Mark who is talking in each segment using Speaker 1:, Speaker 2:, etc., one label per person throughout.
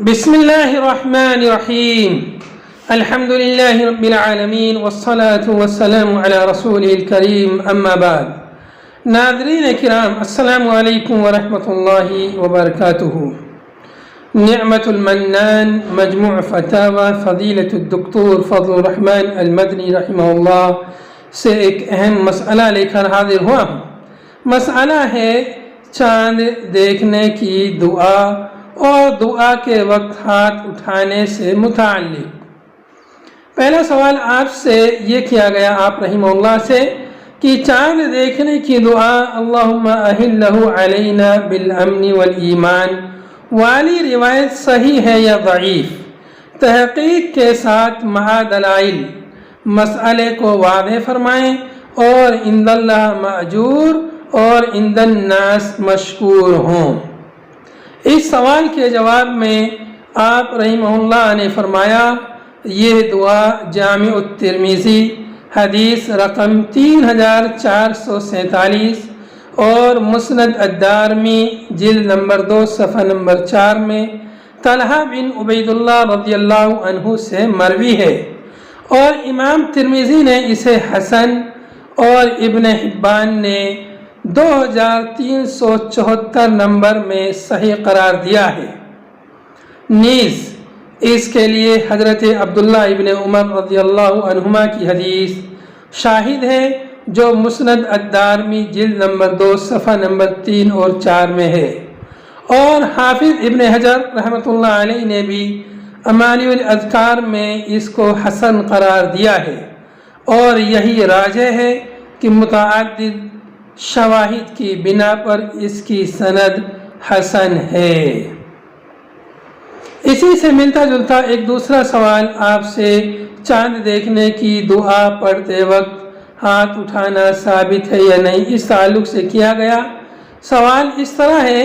Speaker 1: بسم اللہ الرحمن الرحیم الحمد للہ رب العالمین والصلاة والسلام علی رسولہ الکریم اما بعد۔ ناظرین کرام، السلام علیکم ورحمۃ اللہ وبرکاتہ۔ نعمت المنان مجموع فتاوی فضیلۃ الدکتور فضل الرحمن المدنی رحمہ اللہ سے ایک اہم مسئلہ لے کر حاضر ہوا ہوں۔ مسئلہ ہے چاند دیکھنے کی دعا اور دعا کے وقت ہاتھ اٹھانے سے متعلق۔ پہلا سوال آپ سے یہ کیا گیا آپ رحمہ اللہ سے کہ چاند دیکھنے کی دعا اللہم اہلہ علینا بالامن والایمان والی روایت صحیح ہے یا ضعیف؟ تحقیق کے ساتھ مع دلائل مسئلے کو واضح فرمائیں اور عند اللہ ماجور اور عند الناس مشکور ہوں۔ اس سوال کے جواب میں آپ رحمہ اللہ نے فرمایا، یہ دعا جامع الترمذی حدیث رقم 3447 اور مسند الدارمی جلد نمبر 2 صفحہ نمبر 4 میں طلحہ بن عبید اللہ رضی اللہ عنہ سے مروی ہے، اور امام ترمذی نے اسے حسن اور ابن حبان نے 2374 نمبر میں صحیح قرار دیا ہے۔ نیز اس کے لیے حضرت عبداللہ ابن عمر رضی اللہ عنہما کی حدیث شاہد ہے جو مسند الدارمی جلد نمبر 2 صفحہ نمبر 3 اور 4 میں ہے، اور حافظ ابن حجر رحمۃ اللہ علیہ نے بھی امالی الاذکار میں اس کو حسن قرار دیا ہے، اور یہی راجح ہے کہ متعدد شواہد کی بنا پر اس کی سند حسن ہے۔ اسی سے ملتا جلتا ایک دوسرا سوال آپ سے چاند دیکھنے کی دعا پڑھتے وقت ہاتھ اٹھانا ثابت ہے یا نہیں، اس تعلق سے کیا گیا۔ سوال اس طرح ہے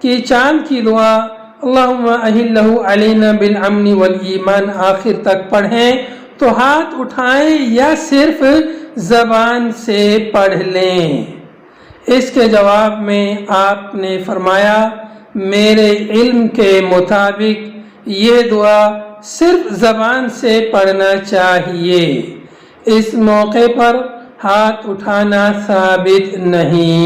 Speaker 1: کہ چاند کی دعا اللہم اہلہ علینا بالامن والایمان آخر تک پڑھیں تو ہاتھ اٹھائیں یا صرف زبان سے پڑھ لیں؟ اس کے جواب میں آپ نے فرمایا، میرے علم کے مطابق یہ دعا صرف زبان سے پڑھنا چاہیے، اس موقع پر ہاتھ اٹھانا ثابت نہیں۔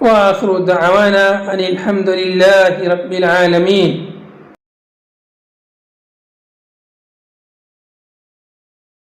Speaker 1: وآخر دعوانا ان الحمد للہ رب العالمین۔